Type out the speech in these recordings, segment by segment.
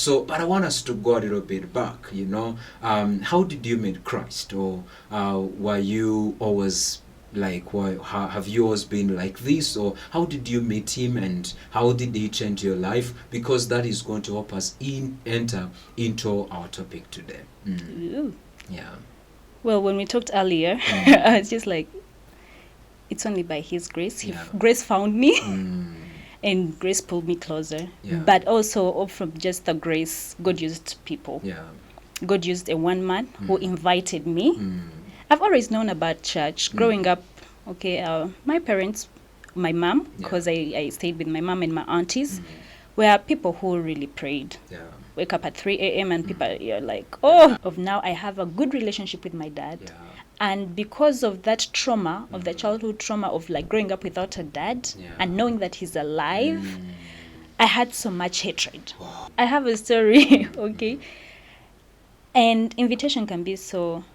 But I want us to go a little bit back, how did you meet Christ? Or were you always have you always been like this? Or how did you meet him, and how did he change your life? Because that is going to help us enter into our topic today. Ooh. Yeah. Well, when we talked earlier, it's just like, it's only by his grace. Grace found me. And grace pulled me closer. Yeah. But also from just the grace, God used people. Yeah. God used a one man who invited me. I've always known about church. Growing up, my parents, my mom, because I stayed with my mom and my aunties, were people who really prayed. Yeah. Wake up at 3 a.m. and people are like, of now I have a good relationship with my dad. Yeah. And because of that trauma, of the childhood trauma of like growing up without a dad and knowing that he's alive, I had so much hatred. I have a story, okay? And invitation can be so,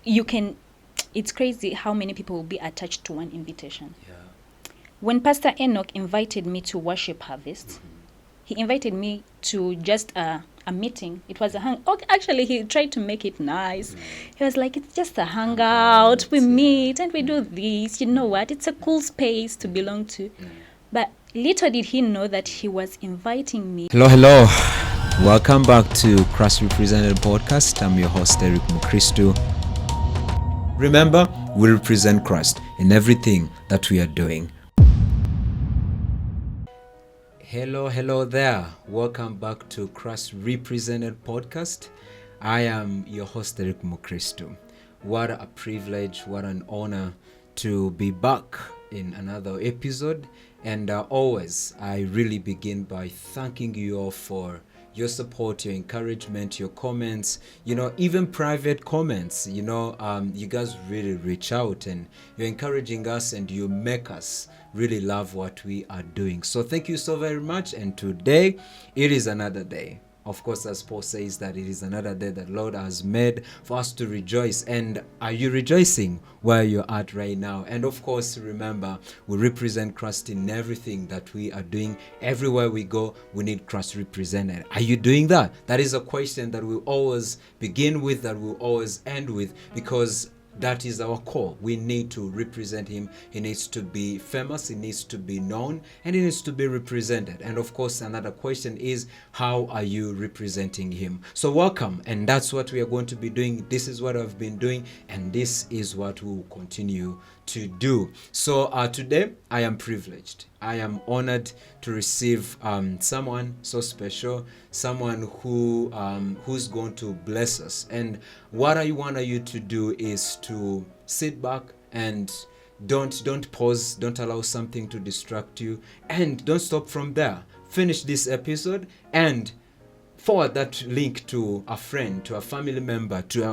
it's crazy how many people will be attached to one invitation. Yeah. When Pastor Enoch invited me to Worship Harvest, he invited me to just a meeting. It was actually, he tried to make it nice. He was like, it's just a hangout. We meet and we do this. You know what? It's a cool space to belong to. But little did he know that he was inviting me. Hello. Welcome back to Christ Represented Podcast. I'm your host, Eric Mukristo. Remember, we represent Christ in everything that we are doing. Hello there. Welcome back to Christ Represented Podcast. I am your host, Eric Mukristo. What a privilege, what an honor to be back in another episode. And always, I really begin by thanking you all for your support, your encouragement, your comments, even private comments. You guys really reach out and you're encouraging us and you make us really love what we are doing. So thank you so very much. And today, it is another day. Of course, as Paul says, that it is another day that Lord has made for us to rejoice. And are you rejoicing where you're at right now? And of course, remember, we represent Christ in everything that we are doing. Everywhere we go, we need Christ represented. Are you doing that? That is a question that we always begin with, that we'll always end with, because that is our call. We need to represent him. He needs to be famous. He needs to be known, and he needs to be represented. And of course, another question is, how are you representing him? So welcome. And that's what we are going to be doing. This is what I've been doing, and this is what we will continue to do. So today, I am privileged. I am honored to receive someone so special, someone who's going to bless us. And what I want you to do is to sit back and don't pause, don't allow something to distract you, and don't stop from there. Finish this episode and forward that link to a friend, to a family member, to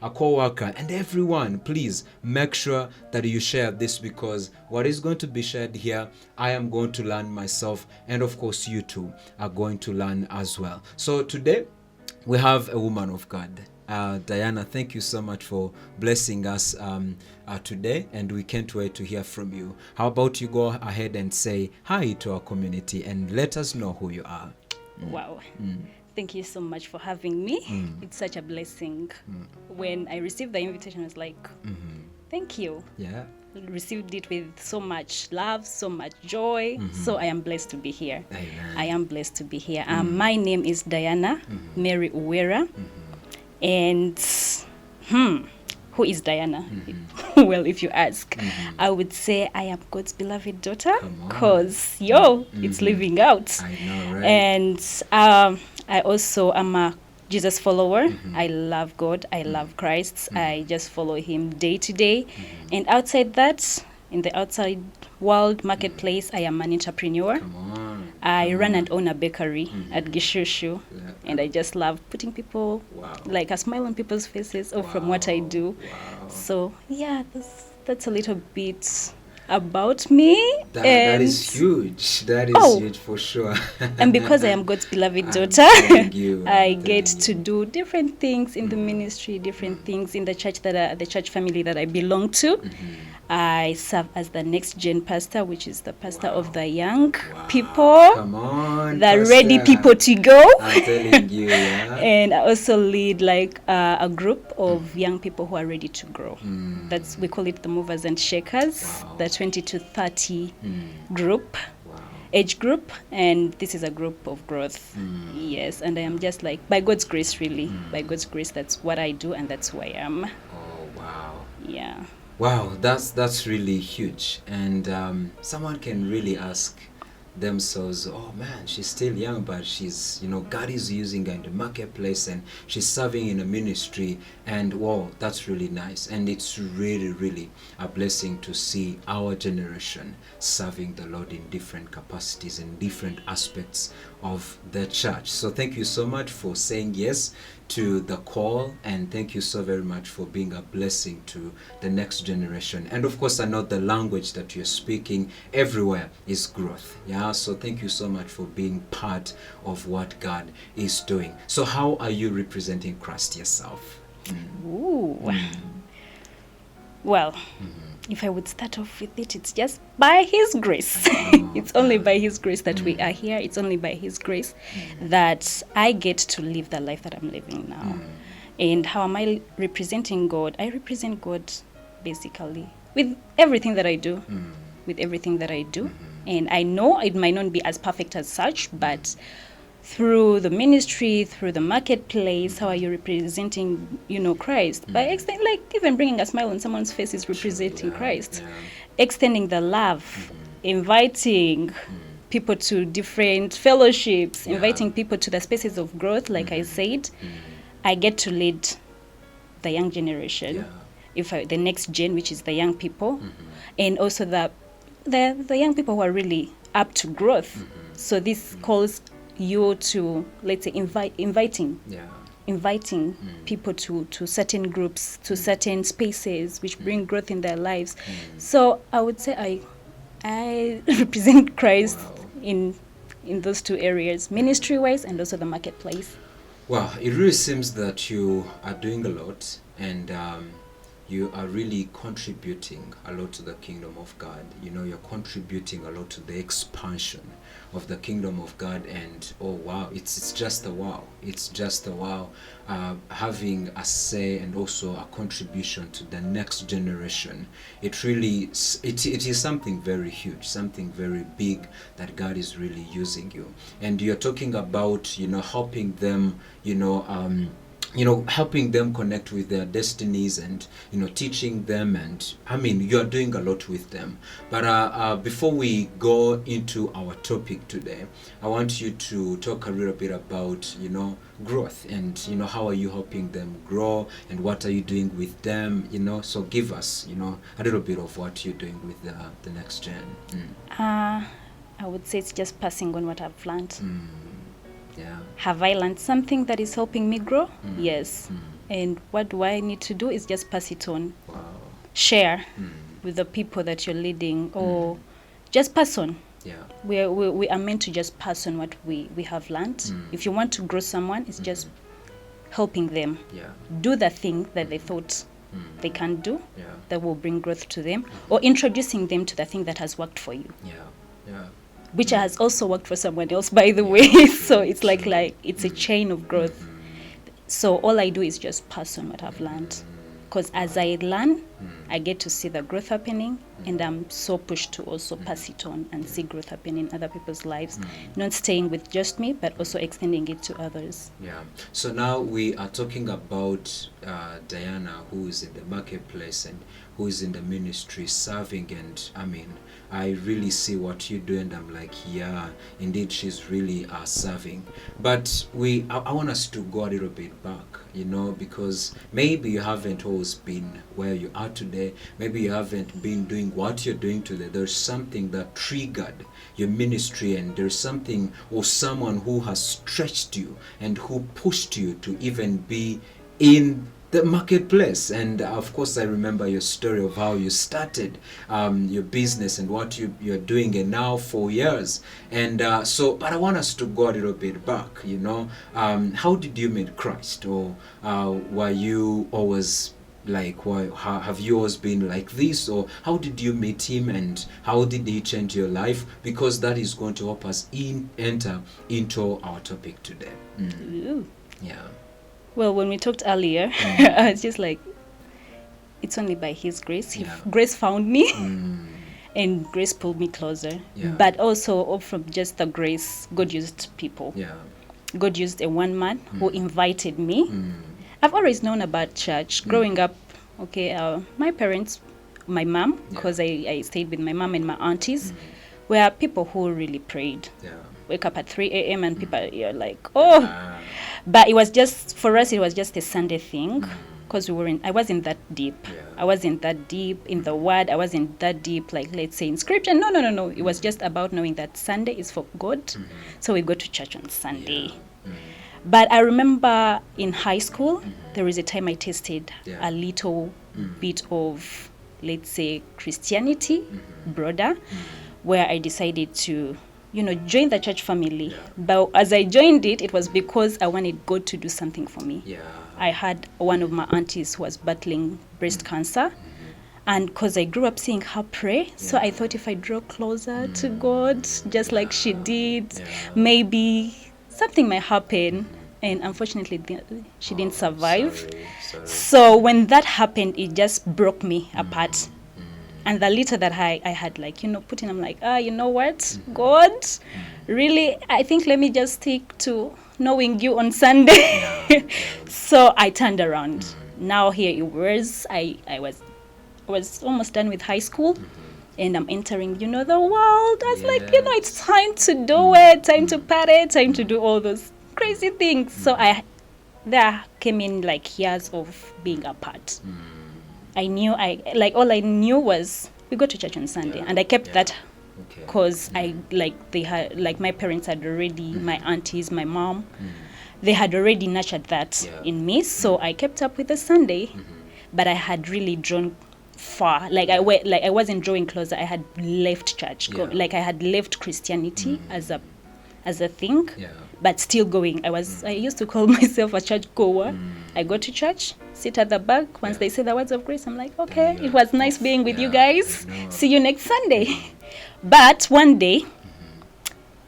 a co-worker, and everyone. Please make sure that you share this, because what is going to be shared here, I am going to learn myself, and of course you too are going to learn as well. So today we have a woman of God. Diana, thank you so much for blessing us today, and we can't wait to hear from you. How about you go ahead and say hi to our community and let us know who you are. Wow. Thank you so much for having me. It's such a blessing. When I received the invitation, I was like, thank you. Yeah. Received it with so much love, so much joy. So I am blessed to be here. Amen. I am blessed to be here. My name is Diana Mary Uwera. And who is Diana? Well, if you ask, I would say I am God's beloved daughter, because it's living out. I know, right? And I also am a Jesus follower. I love God. I love Christ. I just follow him day to day. And outside that, in the outside world marketplace, I am an entrepreneur. I run and own a bakery at Gishushu, and I just love putting people, like a smile on people's faces, from what I do. So yeah, that's a little bit about me. That is huge. That is huge for sure. And because I am God's beloved daughter, I get to do different things in the ministry, different things in the church the church family that I belong to. I serve as the next gen pastor, which is the pastor of the young Wow. people, Come on, the ready Pastor. people to go. I'm telling you, yeah. And I also lead like a group of young people who are ready to grow. We call it the movers and shakers, Wow. the 20 to 30 group, Wow. age group, and this is a group of growth. Yes, and I am just like, by God's grace, really, by God's grace, that's what I do and that's who I am. Oh, wow. Yeah. Wow, that's really huge. And someone can really ask themselves, oh man, she's still young, but she's, God is using her in the marketplace and she's serving in a ministry. And wow, that's really nice. And it's really, really a blessing to see our generation serving the Lord in different capacities and different aspects of the church. So thank you so much for saying yes to the call, and thank you so very much for being a blessing to the next generation. And of course, I know the language that you're speaking everywhere is growth. Yeah, so thank you so much for being part of what God is doing. So how are you representing Christ yourself? Ooh. Well, if I would start off with it, it's just by His grace. It's only by His grace that we are here. It's only by His grace that I get to live the life that I'm living now. And how am I representing God? I represent God basically with everything that I do. With everything that I do. And I know it might not be as perfect as such, but through the ministry, through the marketplace, how are you representing, Christ? By extending, like even bringing a smile on someone's face is representing Christ. Extending the love, inviting people to different fellowships, inviting people to the spaces of growth, like I said. I get to lead the young generation, the next gen, which is the young people, and also the young people who are really up to growth. So this calls you to, let's say, inviting people to certain groups, to certain spaces which bring growth in their lives. So I would say I represent Christ in those two areas, ministry wise and also the marketplace. Wow, it really seems that you are doing a lot, and you are really contributing a lot to the kingdom of God. You're contributing a lot to the expansion of the kingdom of God, and oh wow, it's just a wow. It's just a wow, having a say and also a contribution to the next generation. It really, it is something very huge, something very big that God is really using you. And you're talking about, helping them, helping them connect with their destinies and, teaching them. And you're doing a lot with them. But before we go into our topic today, I want you to talk a little bit about, growth and, how are you helping them grow and what are you doing with them, so give us, a little bit of what you're doing with the next gen. I would say it's just passing on what I've learned. Yeah. Have I learned something that is helping me grow? Yes. And what do I need to do is just pass it on. Wow. Share with the people that you're leading, or just pass on. Yeah. We are meant to just pass on what we have learned. If you want to grow someone, it's just helping them do the thing that they thought they can't do, that will bring growth to them, or introducing them to the thing that has worked for you. Yeah. Which has also worked for someone else, by the way. So it's like it's a chain of growth. So all I do is just pass on what I've learned. Because as I learn, I get to see the growth happening, and I'm so pushed to also pass it on and see growth happening in other people's lives. Not staying with just me, but also extending it to others. Yeah. So now we are talking about Diana, who is in the marketplace and who is in the ministry serving, and I really see what you do, and I'm like, yeah, indeed, she's really serving. But I want us to go a little bit back, because maybe you haven't always been where you are today. Maybe you haven't been doing what you're doing today. There's something that triggered your ministry, and there's something or someone who has stretched you and who pushed you to even be in the marketplace. And of course, I remember your story of how you started your business and what you're doing, and now 4 years. And but I want us to go a little bit back. How did you meet Christ, or were you always Like, why? How, have you always been like this, or how did you meet him, and how did he change your life? Because that is going to help us enter into our topic today. Ooh. Yeah. Well, when we talked earlier, I was just like, it's only by His grace. Yeah. Grace found me, and grace pulled me closer. Yeah. But also, from just the grace, God used people. Yeah. God used a one man who invited me. I've always known about church. Growing up, my parents, my mom, because I stayed with my mom and my aunties, were people who really prayed. Yeah. Wake up at 3 a.m. and people are like, oh. But it was just, for us, it was just a Sunday thing. Because I wasn't that deep. Yeah. I wasn't that deep in the word. I wasn't that deep, like, let's say, in scripture. No. It was just about knowing that Sunday is for God. So we go to church on Sunday. But I remember in high school, there was a time I tasted a little bit of, let's say, Christianity, broader, where I decided to, join the church family. But as I joined it, it was because I wanted God to do something for me. Yeah. I had one of my aunties who was battling breast cancer. And because I grew up seeing her pray, so I thought if I draw closer to God, just like she did, maybe something might happen. And unfortunately, she didn't survive. Sorry. So when that happened, it just broke me apart. And the little that I had, put in, I'm like, you know what, God, really, I think let me just stick to knowing you on Sunday. So I turned around. Now here it was. I was almost done with high school. And I'm entering, the world. I was like, it's time to do it, time to party, time to do all those crazy things. So there came in like years of being apart. I knew all I knew was we go to church on Sunday, and I kept that because they had, like, my parents had already, my aunties, my mom, they had already nurtured that in me. So I kept up with the Sunday, but I had really drawn far. I wasn't drawing closer. I had left church. I had left Christianity as a thing. But still going. I used to call myself a church goer. I go to church, sit at the back. Once they say the words of grace, I'm like, okay, it was nice being with you guys. See you next Sunday. But one day,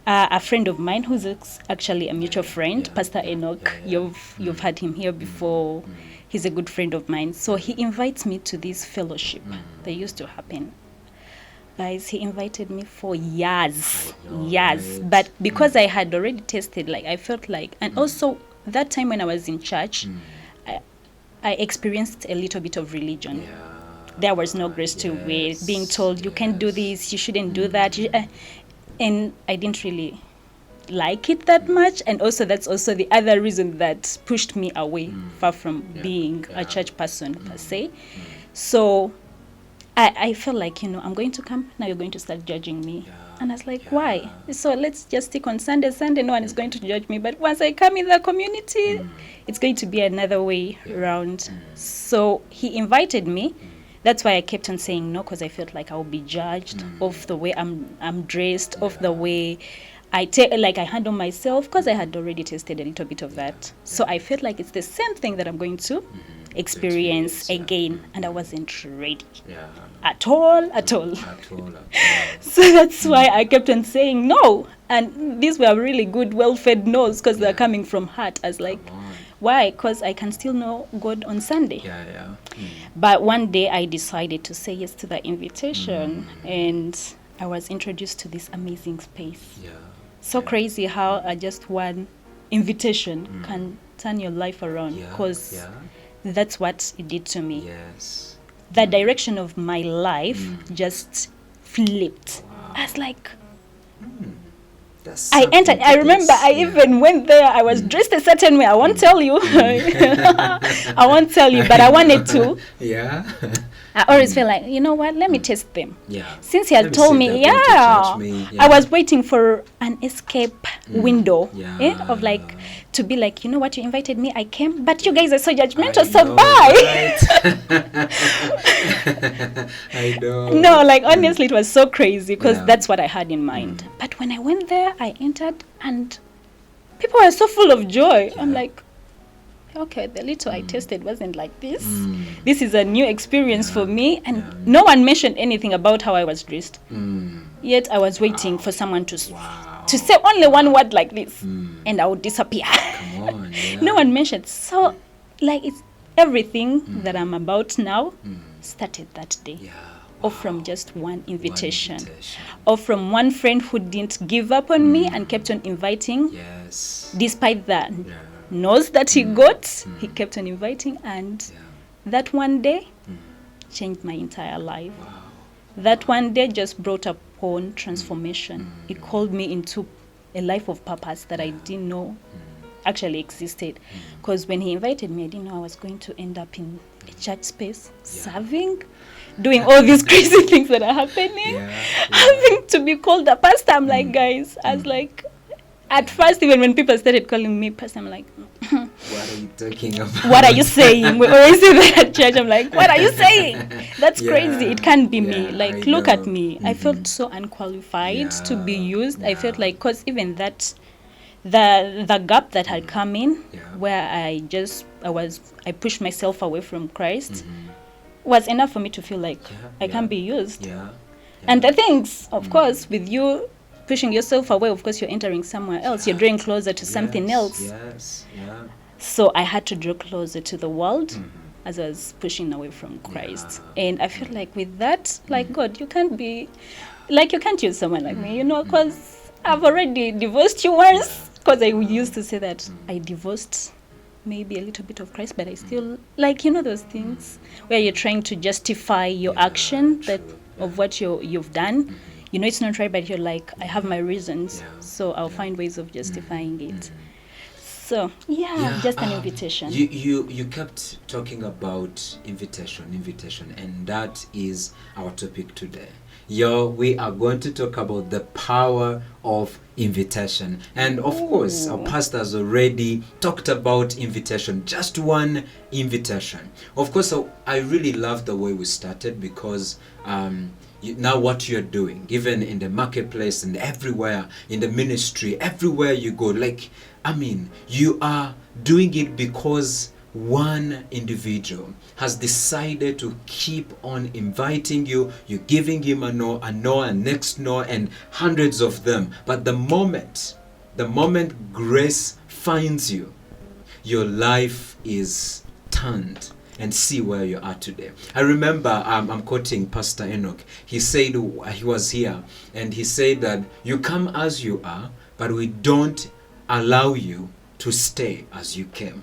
a friend of mine, who's actually a mutual friend, Pastor Enoch, you've had him here before. He's a good friend of mine. So he invites me to this fellowship that used to happen. Guys, he invited me for years. Right. But because I had already tasted, I felt like, and also that time when I was in church, I experienced a little bit of religion. There was no grace to it, being told you can't do this, you shouldn't do that. And I didn't really like it that much. And also that's also the other reason that pushed me away, far from being a church person per se. So I felt like, I'm going to come, now you're going to start judging me. And I was like, why? So let's just stick on Sunday. No one is going to judge me. But once I come in the community, it's going to be another way around. So he invited me. That's why I kept on saying no, because I felt like I would be judged of the way I'm dressed, of the way I handle myself, because I had already tasted a little bit of that. So I felt like it's the same thing that I'm going to experience again, and I wasn't ready at all. So that's why I kept on saying no, and these were really good, well-fed no's, because they're coming from heart. I was like, why? Because I can still know God on Sunday. But one day I decided to say yes to the invitation, and I was introduced to this amazing space. So crazy how just one invitation can turn your life around, because that's what it did to me. The direction of my life just flipped. I was like, I entered. I remember I even went there. I was dressed a certain way. I won't tell you. I won't tell you, but I wanted to. I always feel like, you know what, let me test them. Since he had told me, I was waiting for an escape window of to be like, you know what, you invited me, I came, but you guys are so judgmental, so bye. I know. No, honestly, it was so crazy, because that's what I had in mind. But when I went there, I entered, and people were so full of joy. I'm like, okay, the little I tasted wasn't like this. Mm. This is a new experience Yeah. for me. And Yeah. no one mentioned anything about how I was dressed. Mm. Yet I was waiting for someone to Wow. to say only one word like this, Mm. and I would disappear. Come on. Yeah. No one mentioned. So, like, it's everything that I'm about now started that day. Yeah. Or from just one invitation. One invitation. Or from one friend who didn't give up on me and kept on inviting. Yes. Despite the Yeah. no's that he got, he kept on inviting. And Yeah. that one day changed my entire life. Wow. That one day just brought upon transformation. It called me into a life of purpose that I didn't know actually existed. Because when he invited me, I didn't know I was going to end up in a church space, serving, doing all these crazy things that are happening. Yeah. Having to be called a pastor, I'm like, guys, I was like, at first, even when people started calling me pastor, I'm like, What are you talking about? what are you saying? We always say that at church. I'm like, what are you saying? That's Yeah. crazy. It can't be me. Yeah, Like, I look know. at me. I felt so unqualified to be Yeah, used. I felt yeah. like, because even that, the gap that had come in, Yeah. where I pushed myself away from Christ, was enough for me to feel like Yeah, I yeah. can't be used. Yeah. And the things, of course, with you pushing yourself away, of course, you're entering somewhere else. You're drawing closer to something Yes, else. Yes. Yeah. So I had to draw closer to the world as I was pushing away from Christ. And I feel like with that, like, God, you can't use someone like me, because I've already divorced you once. Because I used to say that I divorced maybe a little bit of Christ, but I still, like, those things where you're trying to justify your action of what you've done. It's not right, but you're like, I have my reasons, so I'll find ways of justifying it. So, just an invitation. You kept talking about invitation, and that is our topic today. We are going to talk about the power of invitation. And of course, our pastor has already talked about invitation, just one invitation. Of course, I really love the way we started, because now what you're doing, even in the marketplace and everywhere, in the ministry, everywhere you go, you are doing it because one individual has decided to keep on inviting you. You're giving him a no, and next no, and hundreds of them. But the moment grace finds you, your life is turned. And see where you are today. I remember, I'm quoting Pastor Enoch. He said, he was here, and he said that you come as you are, but we don't allow you to stay as you came.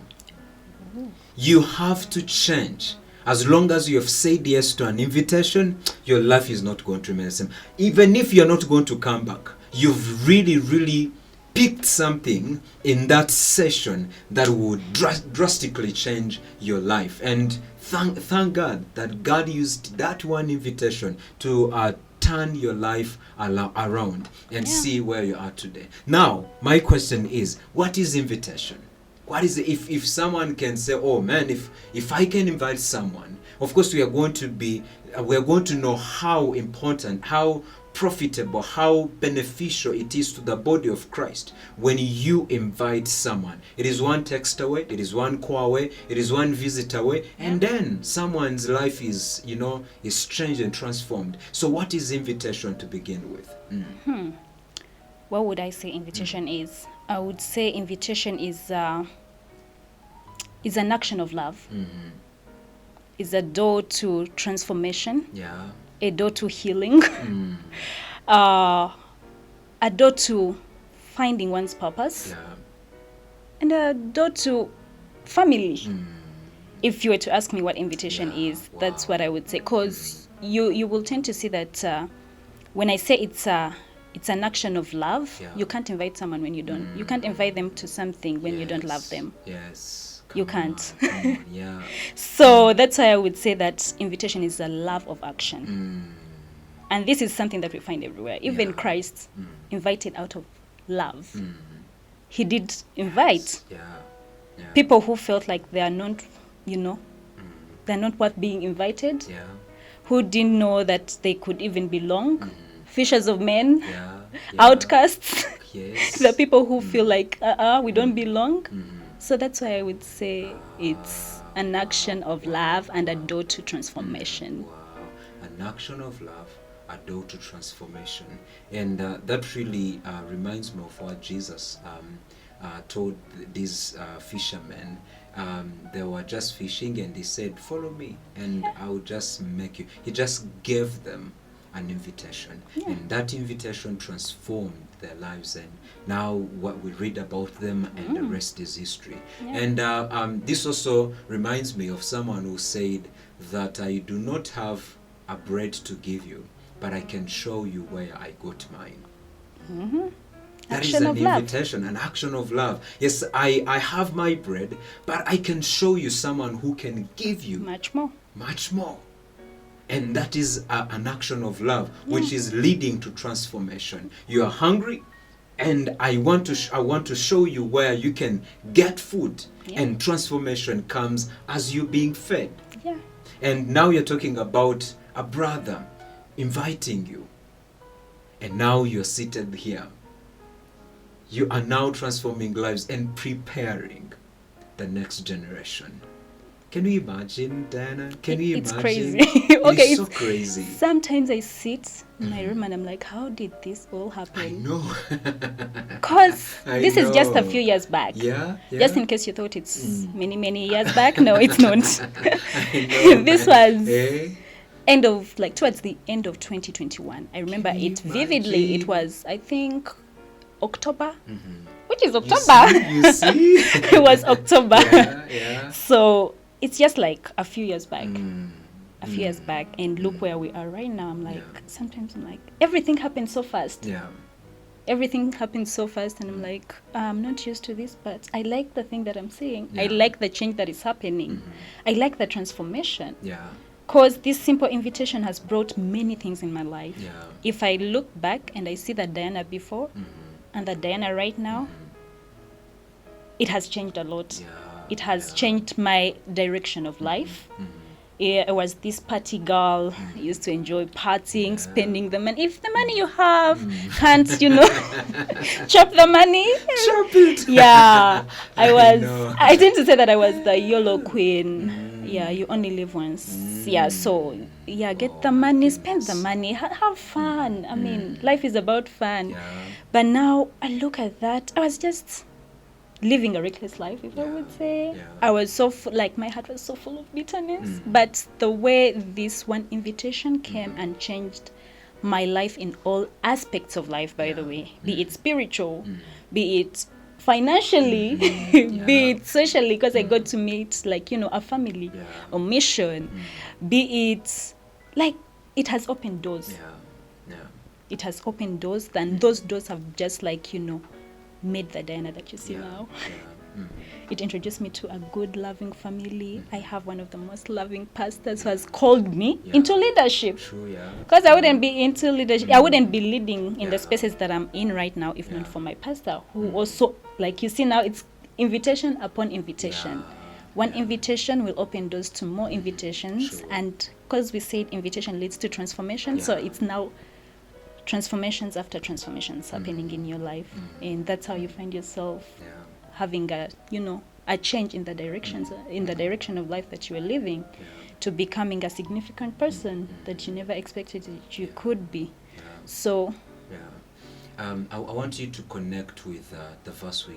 You have to change. As long as you have said yes to an invitation, your life is not going to remain the same. Even if you're not going to come back, you've really, really picked something in that session that would drastically change your life. And thank God that God used that one invitation to turn your life around and see where you are today. Now, my question is, what is invitation? What is it? If someone can say, oh man, if I can invite someone, of course we are going to know how important, how profitable, how beneficial it is to the body of Christ when you invite someone. It is one text away, it is one call away, it is one visit away, and then someone's life is changed and transformed. So what is invitation to begin with? What would I say invitation is? I would say invitation is an action of love. It's a door to transformation. Yeah. A door to healing. A door to finding one's purpose. Yeah. And a door to family. If you were to ask me what invitation is, that's what I would say. Because you will tend to see that when I say it's an action of love, you can't invite someone when you don't. You can't invite them to something when you don't love them. Yes. You can't. Come on, yeah. So that's why I would say that invitation is a love of action. And this is something that we find everywhere. Even Christ invited out of love. He did invite people who felt like they are not, they're not worth being invited, who didn't know that they could even belong, fishers of men, outcasts, Yes. the people who feel like, we don't belong. So that's why I would say it's an action of love and a door to transformation. Wow, an action of love, a door to transformation. And that really reminds me of what Jesus told these fishermen. They were just fishing and he said, follow me and I'll just make you. He just gave them an invitation, and that invitation transformed their lives, and now what we read about them and the rest is history. And this also reminds me of someone who said that I do not have a bread to give you, but I can show you where I got mine. That is Action an of love. invitation, an action of love. Yes, I have my bread, but I can show you someone who can give you Much more. much more. And that is an action of love, which is leading to transformation. You are hungry, and I want to show you where you can get food, and transformation comes as you being fed. Yeah. And now you're talking about a brother inviting you, and now you're seated here. You are now transforming lives and preparing the next generation. Can you imagine, Diana? Can you It's imagine? crazy. Okay, Okay, it's so it's- crazy. Sometimes I sit in my room and I'm like, how did this all I happen? know. Because I this is just a know. few years back. Yeah, Just in case you thought it's many years back. No, it's not. I know. This was Eh? towards the end of 2021. I remember Can you it vividly. imagine? It was, I think, October, which is You October. see? You see? It was October. Yeah. So it's just like a few years back. Mm. A few years back, and look where we are right now. I'm like, Yeah. sometimes I'm like, everything happened so fast. Yeah. Everything happened so fast, and I'm like, I'm not used to this, but I like the thing that I'm seeing. I Yeah. like the change that is happening. I like the transformation. Yeah. Because this simple invitation has brought many things in my life. Yeah. If I look back and I see the Diana before and the Diana right now, it has changed a lot. Yeah. It has changed my direction of life. Yeah, I was this party girl, used to enjoy partying, spending the money. If the money you have can't, chop the money. Chop it. Yeah, I know. I tend to say that I was the YOLO queen. Yeah, you only live once. Yeah, so yeah, get the money, spend the money, have fun. I mean, life is about fun. Yeah. But now I look at that, I was just living a reckless life, if I would say. Yeah. I was so my heart was so full of bitterness. But the way this one invitation came and changed my life in all aspects of life, by the way, be it spiritual, be it financially, be it socially, because I got to meet a family or mission, be it it has opened doors. Yeah. Yeah. It has opened doors, and those doors have just made the Diana that you see now. Yeah. It introduced me to a good, loving family. I have one of the most loving pastors who has called me into leadership. True. Yeah. Because I wouldn't be into leadership, I wouldn't be leading in Yeah. the spaces that I'm in right now if Yeah. not for my pastor, who also, like you see now, it's invitation upon invitation. Yeah. One invitation will open doors to more invitations, Sure. and because we said invitation leads to transformation, so Yeah. it's now transformations after transformations happening in your life, and that's how you find yourself Yeah. having a change in the direction of life that you are living, to becoming a significant person that you never expected that you could be. Yeah. So Yeah. I want you to connect with the verse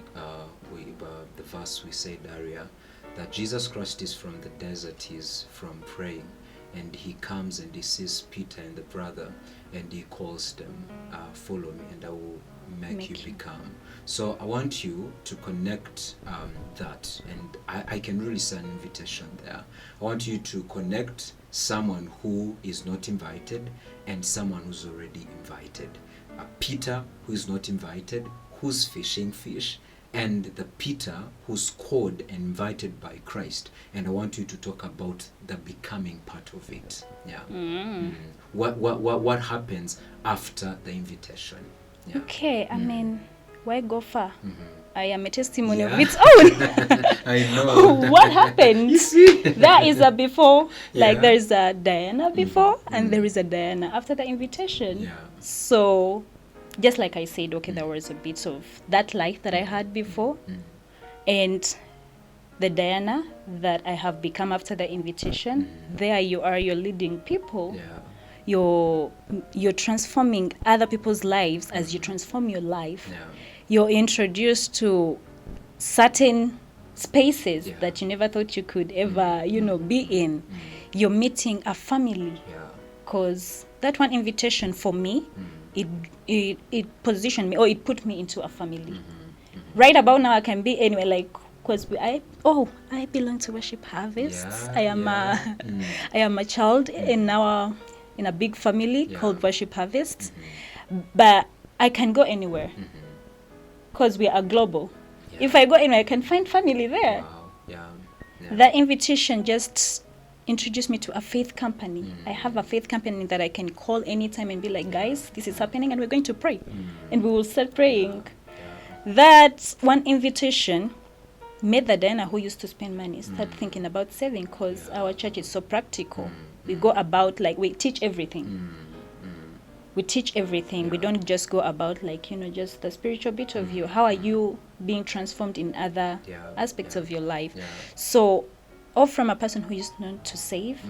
the verse we said earlier, that Jesus Christ is from the desert, he's from praying, and he comes and he sees Peter and the brother, and he calls them, follow me and I will make you become. So I want you to connect that, and I can really see an invitation there. I want you to connect someone who is not invited and someone who's already invited. Peter, who is not invited, who's fishing fish, and the Peter who's called and invited by Christ. And I want you to talk about the becoming part of it. Yeah. What happens after the invitation? Yeah. okay, I mean, why go far? I am a testimony of Yeah. its own. I know. What happened? You see? There is a before, Yeah. there is a Diana before, and there is a Diana after the invitation. Yeah. So, just like I said, okay, there was a bit of that life that I had before, and the Diana that I have become after the invitation. There you are, you're leading people. Yeah. You're transforming other people's lives as you transform your life. Yeah. You're introduced to certain spaces Yeah. that you never thought you could ever, be in. You're meeting a family, Yeah. because that one invitation for me, it positioned me, or it put me into a family. Right about now, I can be anywhere, like, because I belong to Worship Harvest. Yeah, I am yeah. I am a child in a big family Yeah. called Worship Harvest, but I can go anywhere because we are global. Yeah. If I go anywhere, I can find family there. Wow. Yeah. Yeah. That invitation just introduced me to a faith company. I have a faith company that I can call anytime and be like, guys, this is happening and we're going to pray. And we will start praying. That one invitation made the Diana who used to spend money start thinking about saving, because our church is so practical. We go about, like, we teach everything. We teach everything. We don't just go about, like, just the spiritual bit of you. How are you being transformed in other aspects of your life? Yeah. So, or from a person who used not to save,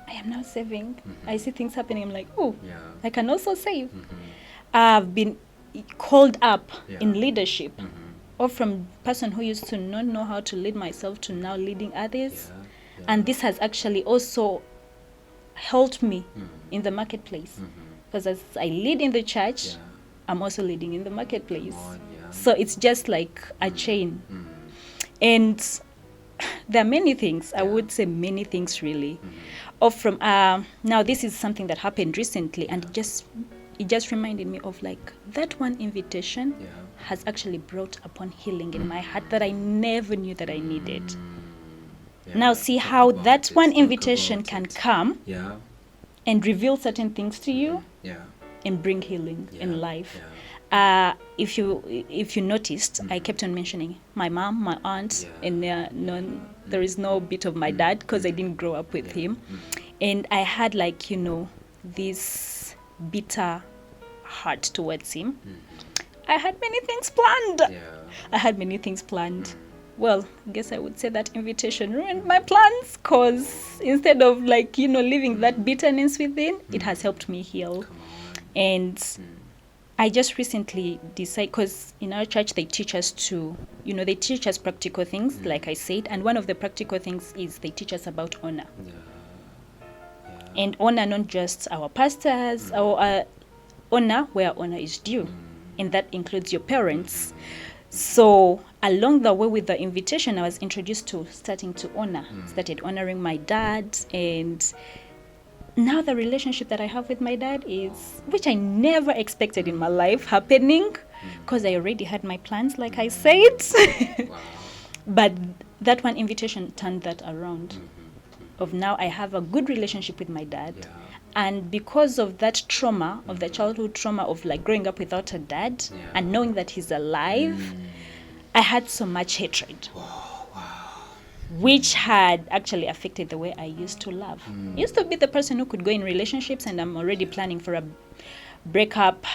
I am now saving. I see things happening. I'm like, oh, Yeah. I can also save. I've been called up in leadership, or from person who used to not know how to lead myself to now leading others. Yeah. And this has actually also helped me in the marketplace, because as I lead in the church, Yeah. I'm also leading in the marketplace. Come on, yeah. So it's just like a chain. And there are many things, I would say many things really. Or from now this is something that happened recently, and it just reminded me of, like, that one invitation Yeah. has actually brought upon healing in my heart that I never knew that I needed. Yeah. Now see Talk how about that it, one talk invitation about can it. come Yeah. and reveal certain things to you Yeah. and bring healing Yeah. in life. Yeah. If you noticed, I kept on mentioning my mom, my aunt, Yeah. and there is no bit of my dad, because I didn't grow up with him. And I had, like, this bitter heart towards him. I had many things planned. Yeah. I had many things planned. Well, I guess I would say that invitation ruined my plans, because instead of, like, leaving that bitterness within, it has helped me heal. Come on. And I just recently decided, because in our church they teach us they teach us practical things, like I said, and one of the practical things is they teach us about honor. Yeah. And honor not just our pastors, or honor where honor is due, and that includes your parents. So along the way with the invitation, I was introduced to starting to honor, started honoring my dad, and now the relationship that I have with my dad is, which I never expected in my life happening, because I already had my plans, like I said. Wow. But that one invitation turned that around. Of now I have a good relationship with my dad. Yeah. And because of that trauma, of the childhood trauma of, like, growing up without a dad and knowing that he's alive, I had so much hatred. Which had actually affected the way I used to love. I used to be the person who could go in relationships and I'm already planning for a breakup,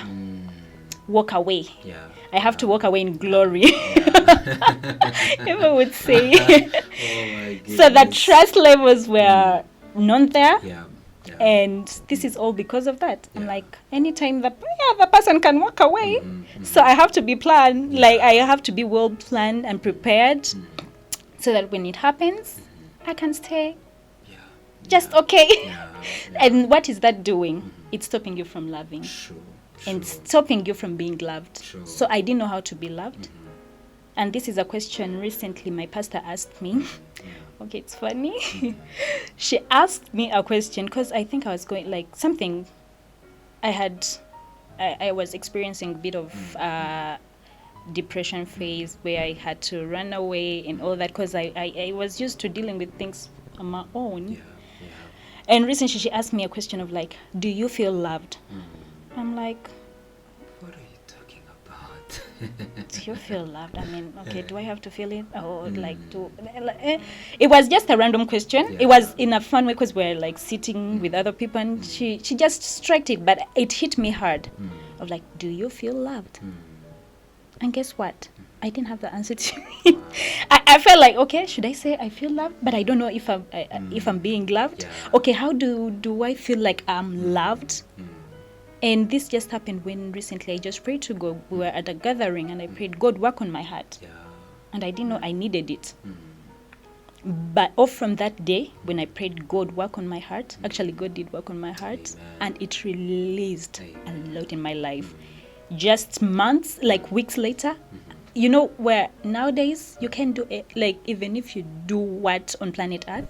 walk away. Yeah. I have to walk away in glory. If I would say. Oh my goodness. So the trust levels were not there. Yeah. Yeah. And this is all because of that. I'm Yeah. like, anytime the person can walk away. So I have to be planned. Like, I have to be well planned and prepared, so that when it happens, I can stay Yeah. just okay. Yeah. And what is that doing? It's stopping you from loving True. and True. stopping you from being loved. True. So I didn't know how to be loved. And this is a question recently my pastor asked me. Okay, it's funny. She asked me a question because I think I was going, like, something I was experiencing a bit of depression phase where I had to run away and all that, because I was used to dealing with things on my own. Yeah. Yeah. And recently she asked me a question of, like, do you feel loved? I'm like, What are you talking about? do you feel loved? I mean, okay, do I have to feel it? Or it was just a random question. Yeah. It was in a fun way because we're, like, sitting with other people, and she just struck it, but it hit me hard. Of, like, do you feel loved? And guess what? I didn't have the answer to it. I felt like, okay, should I say I feel loved? But I don't know if I'm being loved. Yeah. Okay, how do I feel like I'm loved? And this just happened when recently I just prayed to God. We were at a gathering and I prayed, God, work on my heart. Yeah. And I didn't know I needed it. But off from that day, when I prayed, God, work on my heart, actually God did work on my heart. Amen. And it released Amen. a lot in my life. Just months, like weeks later, you know, where nowadays you can do it, like even if you do what on planet Earth,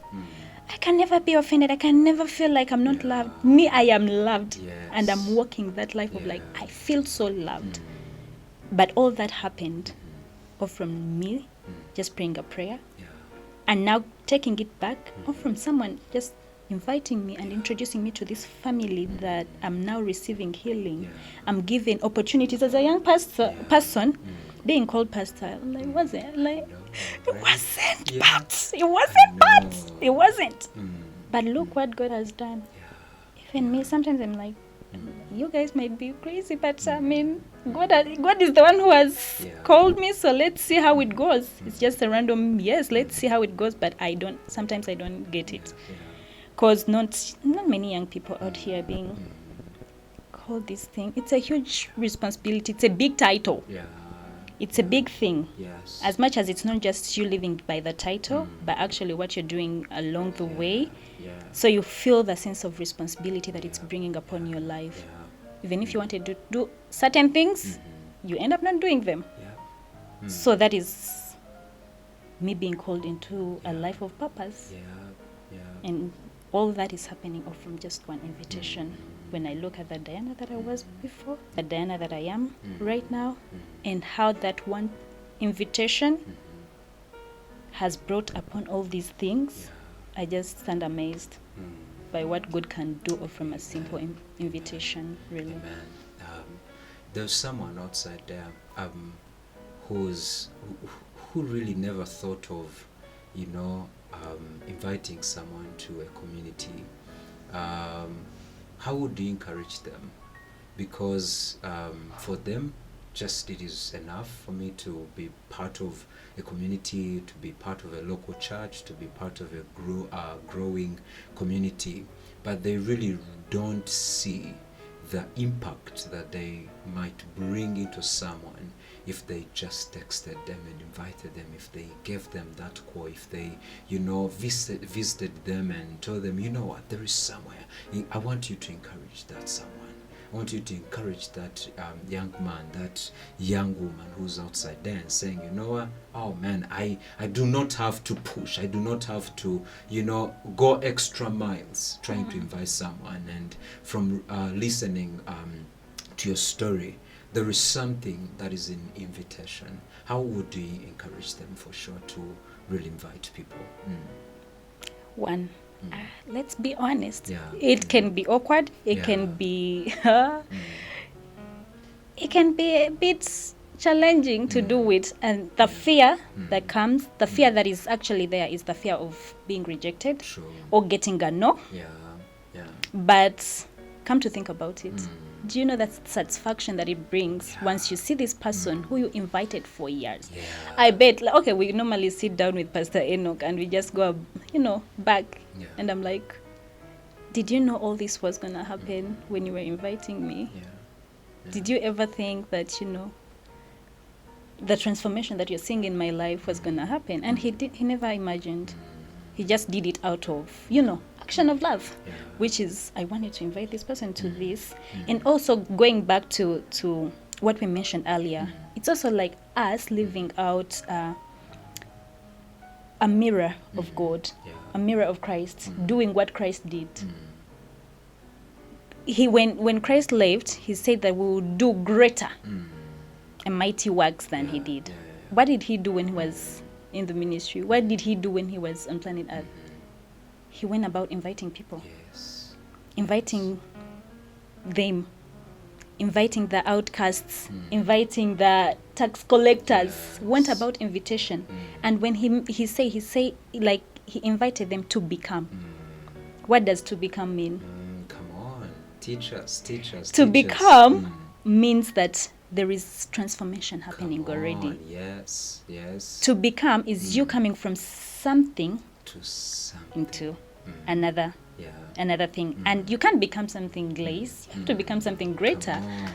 I can never be offended. I can never feel like I'm not loved. Me, I am loved. Yes. And I'm walking that life of like, Yeah. I feel so loved. But all that happened off from me just praying a prayer Yeah. and now taking it back off from someone just inviting me and introducing me to this family that I'm now receiving healing. Yeah. I'm given opportunities as a young person being called pastor. I'm like, wasn't like No, it right? wasn't Yeah. that. It wasn't I that. know. It wasn't. Mm. But look what God has done. Yeah. Even me, sometimes I'm like, you guys might be crazy, but I mean, God is the one who has Yeah. called me, so let's see how it goes. It's just a random yes, let's see how it goes, but sometimes I don't get it. Yeah. Because not many young people out here being called this thing. It's a huge responsibility. It's a big title. Yeah. It's a big thing. Yes. As much as it's not just you living by the title, but actually what you're doing along the way. Yeah. So you feel the sense of responsibility that it's bringing upon your life. Yeah. Even if you wanted to do certain things, you end up not doing them. Yeah. So that is me being called into a life of purpose. Yeah. Yeah. And all that is happening off from just one invitation. When I look at the Diana that I was before, the Diana that I am right now, and how that one invitation has brought upon all these things, I just stand amazed by what God can do off from a simple invitation, really. Amen. There's someone outside there who really never thought of, inviting someone to a community. How would you encourage them? Because for them, just it is enough for me to be part of a community, to be part of a local church, to be part of a growing community, but they really don't see the impact that they might bring into someone if they just texted them and invited them, if they gave them that call, if they, visited them and told them, you know what, there is somewhere. I want you to encourage that someone. I want you to encourage that young man, that young woman who's outside there and saying, you know what, oh man, I do not have to push. I do not have to, go extra miles trying to invite someone. And from listening to your story, there is something that is in invitation. How would you encourage them for sure to really invite people? One, let's be honest. Yeah. It can be awkward. It can be it can be a bit challenging to do it, and the fear that comes, the fear that is actually there is the fear of being rejected Sure. or getting a no. Yeah. Yeah. But come to think about it, do you know that satisfaction that it brings once you see this person who you invited for years? Yeah. I bet, okay, we normally sit down with Pastor Enoch and we just go, back. Yeah. And I'm like, did you know all this was going to happen when you were inviting me? Yeah. Did you ever think that, the transformation that you're seeing in my life was going to happen? And he never imagined. He just did it out of, action of love, which is, I wanted to invite this person to this. And also going back to what we mentioned earlier, it's also like us living out a mirror of God, a mirror of Christ, doing what Christ did. When Christ left, he said that we will do greater and mighty works than he did. What did he do when he was in the ministry? What did he do when he was on planet Earth? He went about inviting people, inviting them, inviting the outcasts, inviting the tax collectors. Went about invitation. And when he say like he invited them to become. What does to become mean? Come on, teach us. To become means that there is transformation happening Come already. on. Yes. Yes. To become is you coming from something To something. into another Yeah. another thing. And you can't become something less. You have to become something greater. Come on.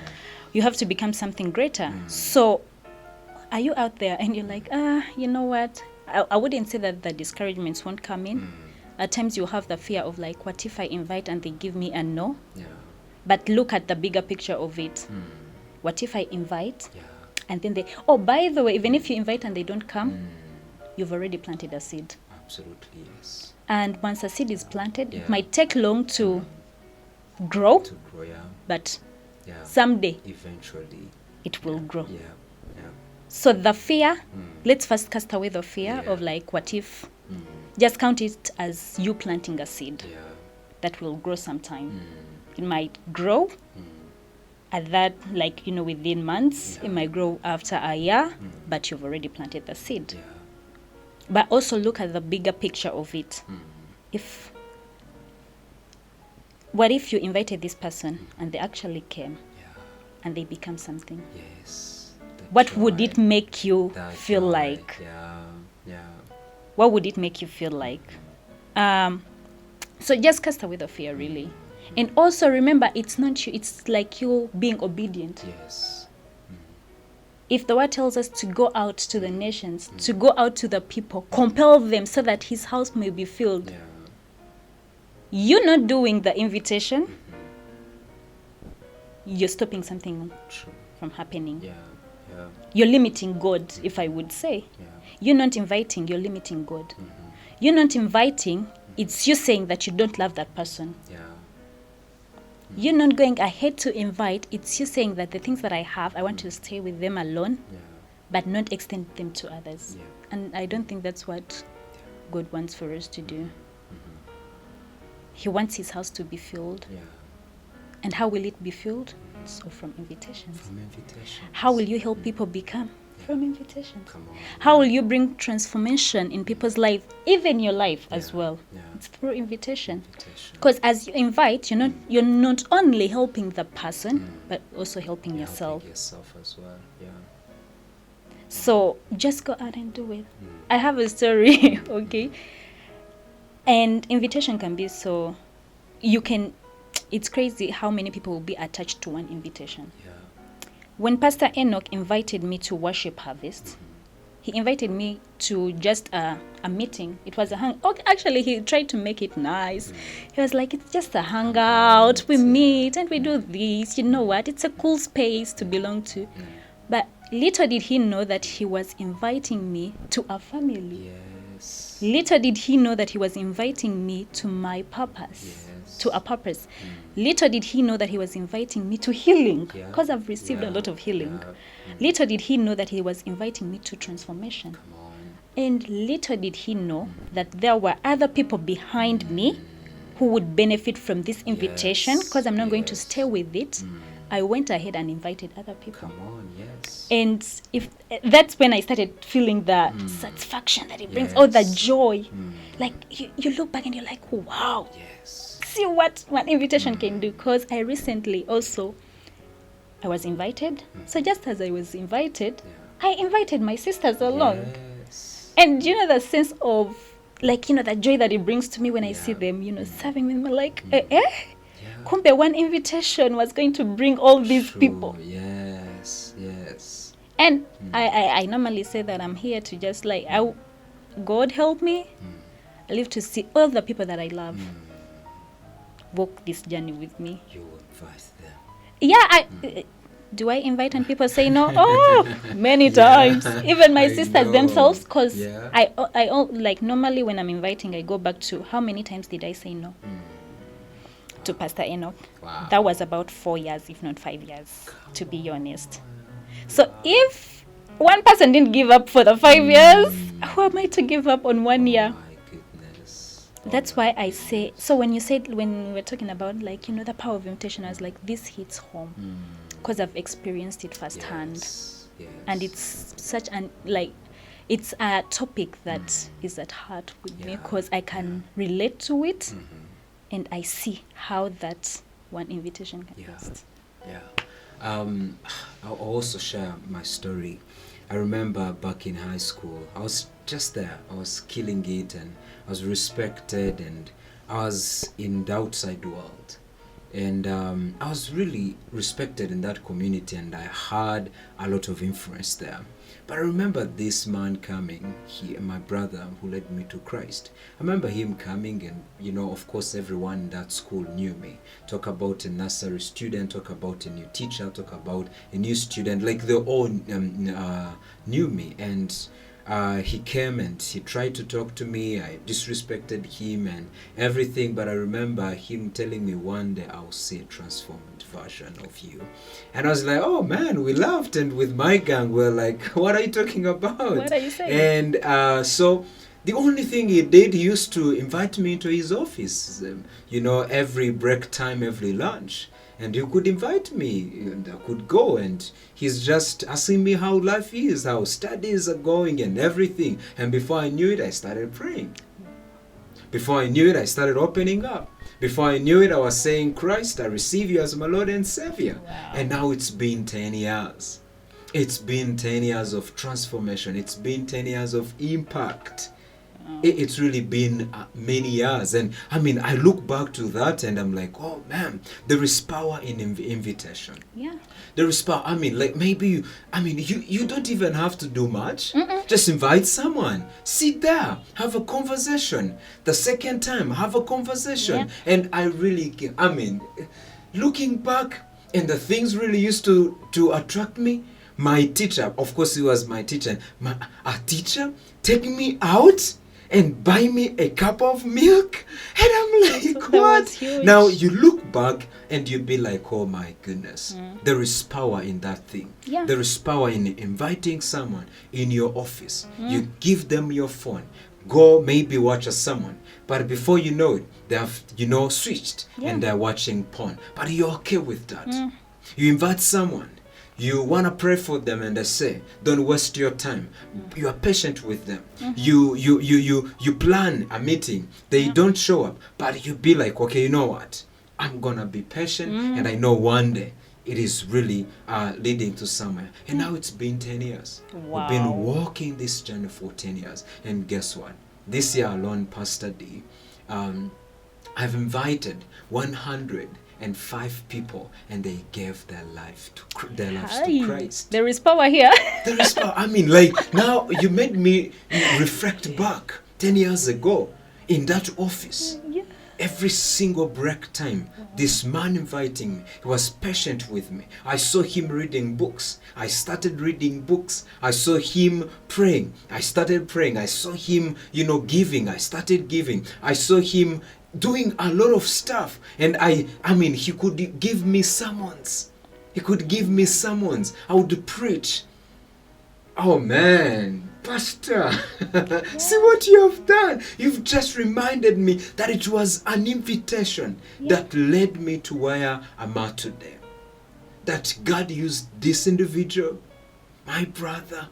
You have to become something greater. So are you out there and you're like, you know what? I wouldn't say that the discouragements won't come in. At times you have the fear of like, what if I invite and they give me a no? Yeah. But look at the bigger picture of it. What if I invite Yeah. and then they, oh, by the way, even if you invite and they don't come, you've already planted a seed. Absolutely. Yes. And once a seed is planted, Yeah. it might take long to grow, To grow. Yeah. but Yeah. someday Eventually. it will grow. Yeah. Yeah. So the fear, let's first cast away the fear Yeah. of like, what if? Just count it as you planting a seed Yeah. that will grow sometime. It might grow at that, like, within months. Yeah. It might grow after a year, but you've already planted the seed. Yeah. But also look at the bigger picture of it. What if you invited this person and they actually came Yeah. and they become something? Yes. The What would joy, it make you that feel joy. like? Yeah. Yeah. What would it make you feel like? So just cast away the fear, really. And also remember, it's not you, it's like you being obedient. Yes. If the word tells us to go out to the nations, to go out to the people, compel them so that his house may be filled. Yeah. You're not doing the invitation, you're stopping something True. from happening. Yeah. Yeah. You're limiting God, if I would say. Yeah. You're not inviting, you're limiting God. You're not inviting, it's you saying that you don't love that person. Yeah. You're not going ahead to invite, it's you saying that the things that I have, I want to stay with them alone, Yeah. but not extend them to others. Yeah. And I don't think that's what God wants for us to do. He wants his house to be filled. Yeah. And how will it be filled? So from invitations. From invitation. How will you help people become? From invitations. Come on. How will you bring transformation in people's life, even your life as Yeah. well? Yeah. It's through invitation. Invitation. Because as you invite, you're not only helping the person, but also helping Yeah, yourself. helping yourself as well. Yeah. So just go out and do it. I have a story, okay? And invitation can be so, it's crazy how many people will be attached to one invitation. Yeah. When Pastor Enoch invited me to Worship Harvest, he invited me to just a meeting. It was actually, he tried to make it nice. He was like, it's just a hangout. We meet and we do this. You know what? It's a cool space to belong to. But little did he know that he was inviting me to a family. Yes. Little did he know that he was inviting me to my purpose, Yes. to a purpose. Little did he know that he was inviting me to healing, Yeah. because I've received Yeah. a lot of healing. Yeah. Little did he know that he was inviting me to transformation. Come on. And little did he know that there were other people behind me who would benefit from this invitation, Yes. because I'm not going to Yes. stay with it. I went ahead and invited other people. Come on. Yes. And if that's when I started feeling the satisfaction that it brings, or the Yes. joy. Like you look back and you're like, wow, Yes. see what one invitation can do. Because I recently also, I was invited. So just as I was invited, I invited my sisters along. Yes. And the sense of, like, the joy that it brings to me when I Yeah. see them, serving with me, like, Yeah. kumbe one invitation was going to bring all these True. people. Yes. Yes. And I normally say that I'm here to just like, God help me. I live to see all the people that I love walk this journey with me. You invite them. Yeah, do I invite and people say no? Oh, many times. Even my I sisters know. themselves, because Yeah. I like normally when I'm inviting, I go back to how many times did I say no to Pastor Enoch? Wow. That was about 4 years, if not 5 years, to be honest. So if one person didn't give up for the 5 years, who am I to give up on 1 year? My goodness. That's why I say, so when we were talking about, like, the power of invitation, I was like, this hits home, because I've experienced it firsthand. Yes. Yes. And it's such it's a topic that is at heart with me, Yeah. because I can relate to it, and I see how that one invitation can Yeah. last. Yeah. Um, I'll also share my story. I remember back in high school, I was just there. I was killing it, and I was respected, and I was in the outside world. And I was really respected in that community, and I had a lot of influence there. But I remember this man coming, my brother who led me to Christ. I remember him coming, and of course, everyone in that school knew me. Talk about a nursery student, talk about a new teacher, talk about a new student, like they all knew me. And he came and he tried to talk to me. I disrespected him and everything, but I remember him telling me one day I'll see a transformed version of you. And I was like, oh man, we laughed, and with my gang we're like, what are you talking about? What are you saying? And so the only thing he did, he used to invite me into his office, every break time, every lunch. And he could invite me, and I could go, and he's just asking me how life is, how studies are going, and everything. And before I knew it, I started praying. Before I knew it, I started opening up. Before I knew it, I was saying, Christ, I receive you as my Lord and Savior. Wow. And now it's been 10 years. It's been 10 years of transformation. It's been 10 years of impact. It's really been many years, and I mean, I look back to that and I'm like, oh man, there is power in invitation. Yeah. There is power. I mean, like maybe you don't even have to do much. Mm-mm. Just invite someone, sit there, have a conversation. The second time, have a conversation. Yeah. And looking back, and the things really used to attract me. My teacher, of course, he was my teacher. A teacher taking me out and buy me a cup of milk, and I'm like, what? Now you look back and you'd be like, oh my goodness, there is power in that thing. Yeah. There is power in inviting someone in your office. You give them your phone, go maybe watch someone, but before you know it, they have switched. Yeah. And they're watching porn, but you're okay with that. You invite someone, you want to pray for them, and they say, don't waste your time. You are patient with them. You plan a meeting, they don't show up, but you be like, okay, you know what, I'm gonna be patient, and I know one day it is really leading to somewhere. And now it's been 10 years. Wow. We've been walking this journey for 10 years, and guess what, this year alone, Pastor D, I've invited 105 people, and they gave their lives to Christ. There is power here. There is power. I mean, like, now you made me reflect back 10 years ago in that office. Yeah. Every single break time, this man inviting me, he was patient with me. I saw him reading books. I started reading books. I saw him praying. I started praying. I saw him, giving. I started giving. I saw him doing a lot of stuff, and I mean, he could give me sermons. He could give me sermons. I would preach. Oh man, Pastor, see what you have done. You've just reminded me that it was an invitation that led me to where I'm at today. That God used this individual, my brother,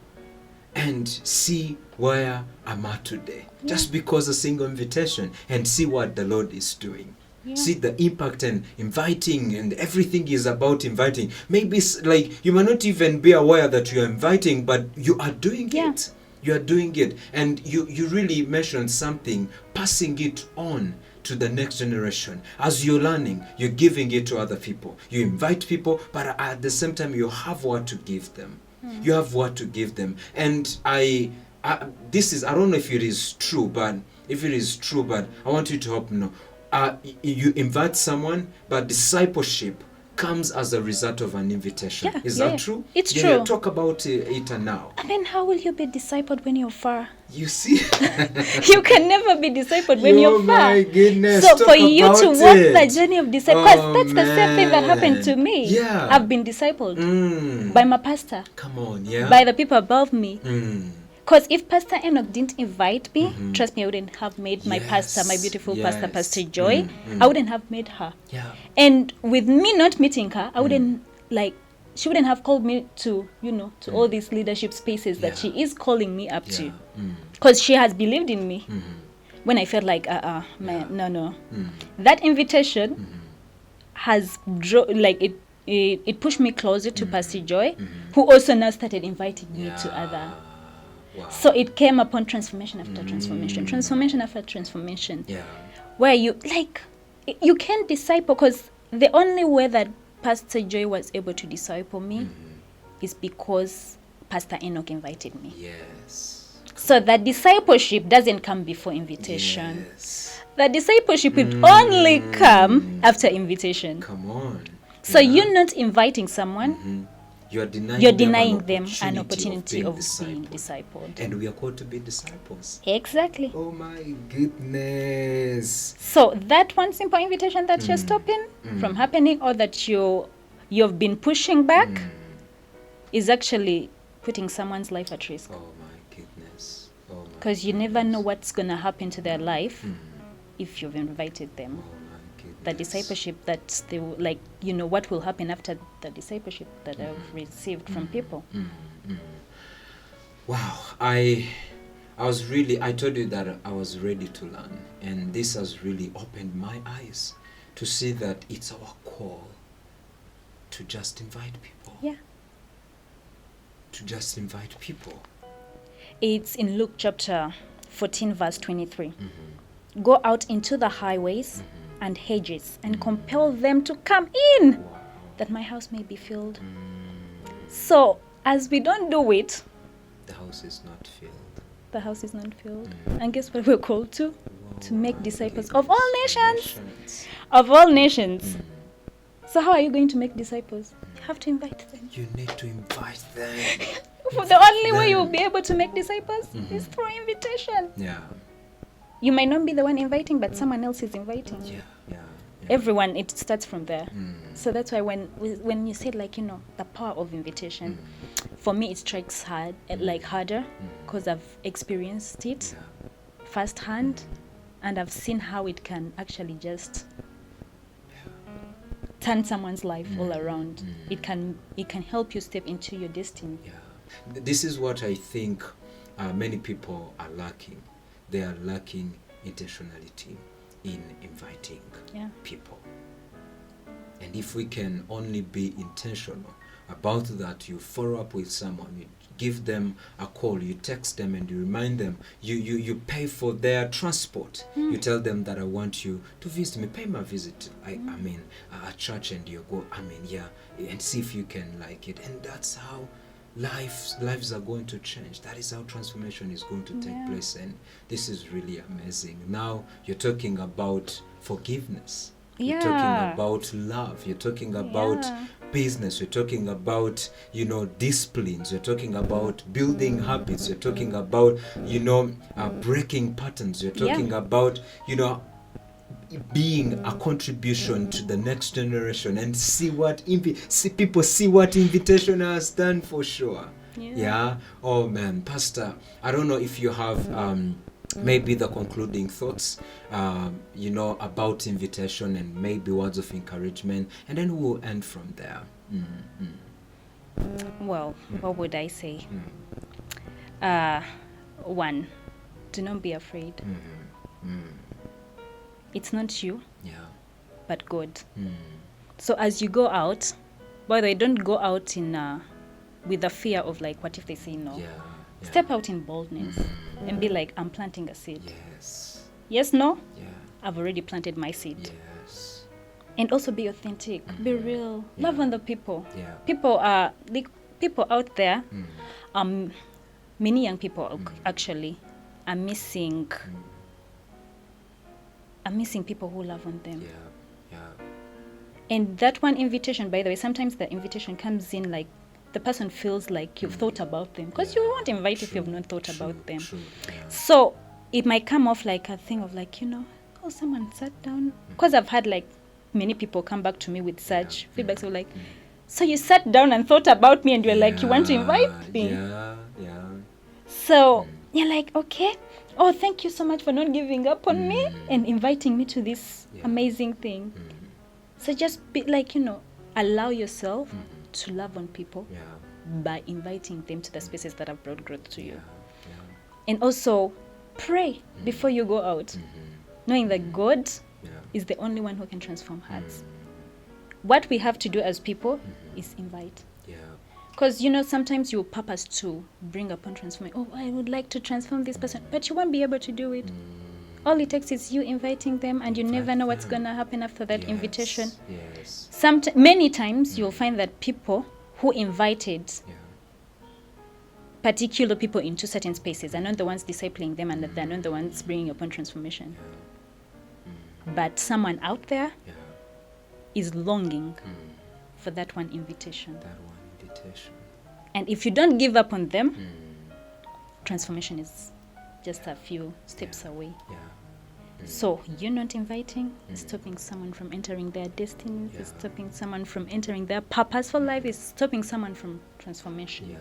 and see where I'm at today. Just because a single invitation, and see what the Lord is doing. Yeah. See the impact and inviting, and everything is about inviting. Maybe it's like you might not even be aware that you are inviting, but you are doing it. You are doing it, and you really mentioned something, passing it on to the next generation. As you're learning, you're giving it to other people. You invite people, but at the same time, you have what to give them. You have what to give them. And I don't know if it is true, but if it is true, but I want you to help me know. You invite someone, but discipleship comes as a result of an invitation. Is that true? It's true. Talk about it now. And then how will you be discipled when you're far? You see? You can never be discipled when you're far. My goodness. So for you to walk the journey of discipleship, that's the same thing that happened to me. Yeah. I've been discipled by my pastor. Come on, yeah. By the people above me. Because if Pastor Enoch didn't invite me, trust me, I wouldn't have made my pastor, my beautiful pastor, Pastor Joy. I wouldn't have made her. Yeah. And with me not meeting her, I wouldn't she wouldn't have called me to, to all these leadership spaces that she is calling me up to. Because she has believed in me when I felt like, man, no. That invitation has it it pushed me closer to Pastor Joy, who also now started inviting me to other. Wow. So it came upon transformation after transformation after transformation, Yeah. where you can't disciple, because the only way that Pastor Joy was able to disciple me is because Pastor Enoch invited me. Yes. So that discipleship doesn't come before invitation. Yes. The discipleship will only come after invitation. Come on. So Yeah. you're not inviting someone, You're denying, you're denying them an an opportunity of being discipled. discipled. And we are called to be disciples. Exactly. Oh my goodness. So that one simple invitation that you're stopping from happening, or that you've been pushing back, is actually putting someone's life at risk. Oh my goodness. Oh my Because you never know what's going to happen to their life if you've invited them. Oh my goodness. The discipleship that they will, like, what will happen after the discipleship that I've received from people. Wow. I told you that I was ready to learn, and this has really opened my eyes to see that it's our call to just invite people. Yeah. To just invite people. It's in Luke chapter 14, verse 23. Go out into the highways and hedges and compel them to come in, Wow. that my house may be filled. So, as we don't do it, The house is not filled. the house is not filled. And guess what we're called to? To make disciples of all nations. Of all nations. So how are you going to make disciples? You have to invite them. You need to invite them. The only way you'll be able to make disciples is through invitation. Yeah. You might not be the one inviting, but someone else is inviting. Yeah. Everyone, it starts from there. So that's why when you say, like, the power of invitation, for me it strikes harder, because I've experienced it firsthand, and I've seen how it can actually just turn someone's life all around. It can help you step into your destiny. Yeah. This is what I think many people are lacking. They are lacking intentionality in inviting people. And if we can only be intentional about that, you follow up with someone, you give them a call, you text them and you remind them, you pay for their transport. You tell them that I want you to visit me, pay my visit, a church, and you go, and see if you can like it. And that's how lives are going to change. That is how transformation is going to take place. And this is really amazing. Now you're talking about forgiveness. You're talking about love. You're talking about business. You're talking about, disciplines. You're talking about building habits. You're talking about, breaking patterns. You're talking about, being a contribution to the next generation, and see people see what invitation has done for sure. Oh man, Pastor, I don't know if you have maybe the concluding thoughts about invitation, and maybe words of encouragement, and then we'll end from there. Well, what would I say? One, do not be afraid. It's not you, but God. So as you go out, by the way, don't go out with the fear of, like, what if they say no? Step out in boldness and be like, I'm planting a seed. Yes, no? I've already planted my seed. And also be authentic, be real, love on the people. People out there, many young people actually are missing people who love on them. And that one invitation, by the way, sometimes the invitation comes in like the person feels like you've thought about them, because you won't invite if you've not thought about them. So it might come off like a thing of, like, someone sat down, because I've had like many people come back to me with such feedback. So like, so you sat down and thought about me, and you're like, you want to invite me. So you're like, okay, oh, thank you so much for not giving up on me and inviting me to this amazing thing. So just be like, allow yourself to love on people by inviting them to the spaces that have brought growth to you. And also pray before you go out, knowing that God is the only one who can transform hearts. what we have to do as people is invite. Yeah. Because, sometimes you purpose to bring upon transformation. Oh, I would like to transform this person, but you won't be able to do it. All it takes is you inviting them, and you never know what's going to happen after that invitation. Yes. Many times you'll find that people who invited particular people into certain spaces are not the ones discipling them, and they're not the ones bringing upon transformation. But someone out there is longing for that one invitation. And if you don't give up on them, transformation is just a few steps away. So you're not inviting, it's stopping someone from entering their destiny, it's stopping someone from entering their purpose for life, it's stopping someone from transformation.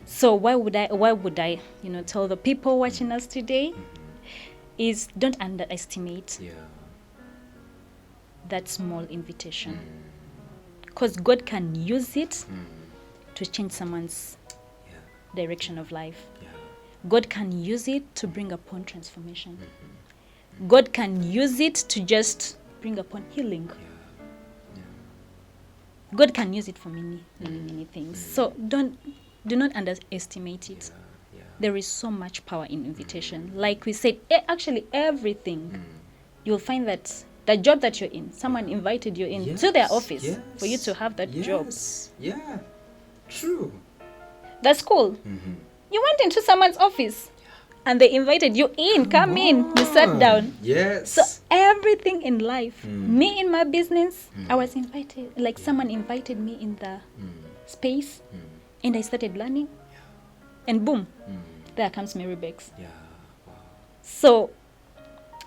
So why would I tell the people watching us today is don't underestimate that small invitation, because God can use it to change someone's direction of life. God can use it to bring upon transformation. God can use it to just bring upon healing. God can use it for many, many, many things. So do not underestimate it. There is so much power in invitation. Like we said, actually everything. You'll find that the job that you're in, someone invited you in to their office for you to have that job. Yeah, true. The school, you went into someone's office and they invited you in. Come in. You sat down. Yes. So everything in life, me in my business, I was invited. Like someone invited me in the space, and I started learning, and boom, there comes Mary Bex. So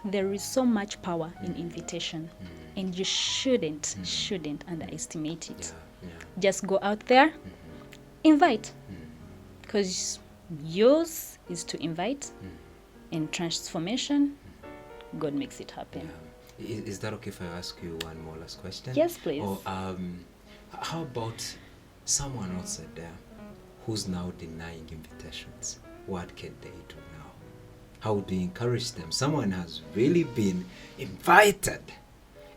there is so much power in invitation, and you shouldn't underestimate it. Just go out there, invite, because yours is to invite, and transformation, God makes it happen. Is that okay if I ask you one more last question? Yes, please. Or how about someone outside there who's now denying invitations? What can they do now? How do you encourage them? Someone has really been invited,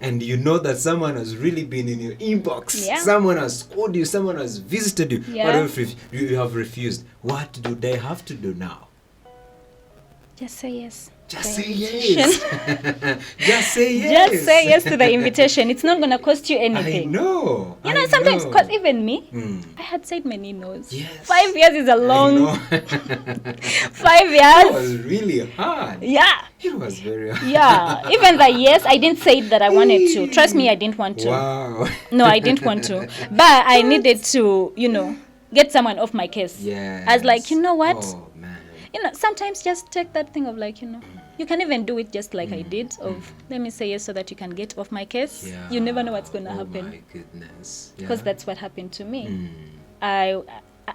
and you know that someone has really been in your inbox. Someone has called you, someone has visited you, but if you have refused. What do they have to do now? Just say yes. Just say yes. Just say yes. Just say yes to the invitation. It's not going to cost you anything. I know. Sometimes, because even me, I had said many no's. Yes. 5 years is a long 5 years. It was really hard. Yeah. It was very hard. Yeah. Even the yes, I didn't say that I wanted to. Trust me, I didn't want to. Wow. No, I didn't want to. But I needed to, get someone off my case. Yes. I was like, you know what? Oh, man. Sometimes just take that thing of like, you can even do it just like I did of let me say yes so that you can get off my case. You never know what's going to happen. Oh my goodness. Because that's what happened to me.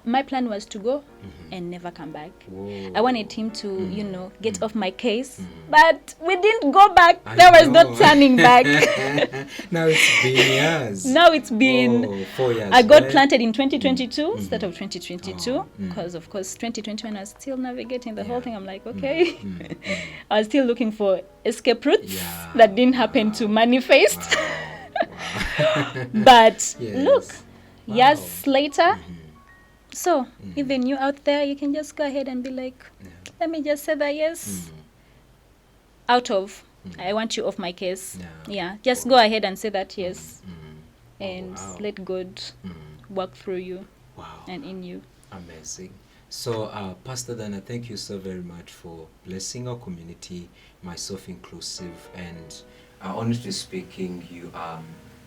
My plan was to go and never come back. Whoa. I wanted him to, get off my case, but we didn't go back. There was no turning back. Now it's been years. Now it's been 4 years. I got planted in 2022 instead of 2022 because, of course, 2021 I was still navigating the whole thing. I'm like, okay. I was still looking for escape routes that didn't happen to manifest. Wow. But look, years later, so even you out there, you can just go ahead and be like, let me just say that yes. Out of, I want you off my case. Just go ahead and say that yes. And let God work through you and in you. Amazing. So, Pastor Dana, thank you so very much for blessing our community, myself inclusive. And honestly speaking, you are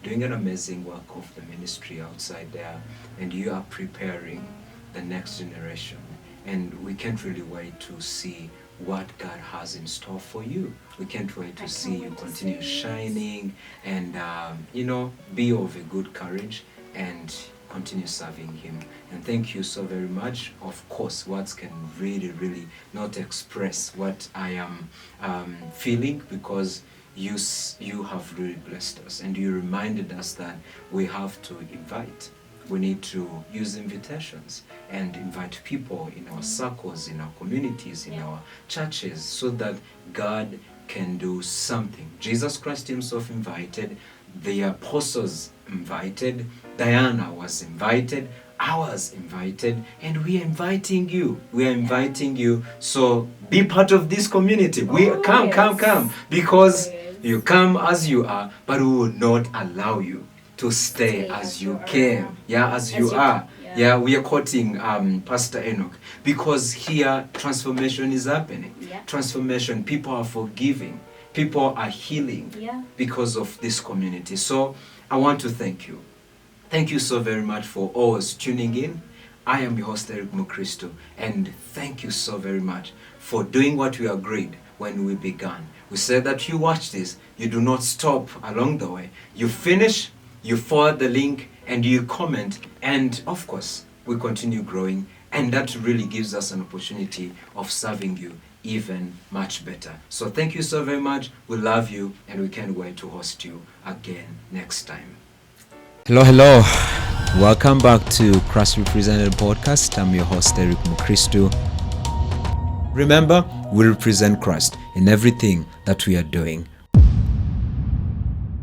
doing an amazing work of the ministry outside there, and you are preparing the next generation. And we can't really wait to see what God has in store for you. We can't wait to see you continue shining and, be of a good courage and continue serving Him. And thank you so very much. Of course, words can really, really not express what I am feeling, because you have really blessed us, and you reminded us that we have to invite. We need to use invitations and invite people in our circles, in our communities, in our churches, so that God can do something. Jesus Christ Himself invited, the apostles invited, Diana was invited, I was invited, and we are inviting you. We are inviting you. So be part of this community. Come, because you come as you are, but we will not allow you to stay as you came. Yeah, as you are. Yeah, we are quoting Pastor Enoch, because here transformation is happening. Transformation, people are forgiving, people are healing because of this community. So I want to thank you. Thank you so very much for always tuning in. I am your host, Eric Mukristo, and thank you so very much for doing what we agreed when we began. We said that you watch this, you do not stop along the way. You finish, you forward the link, and you comment, and of course, we continue growing, and that really gives us an opportunity of serving you even much better. So thank you so very much. We love you, and we can't wait to host you again next time. Hello. Welcome back to Christ Represented Podcast. I'm your host, Eric Mukristo. Remember, we represent Christ in everything that we are doing.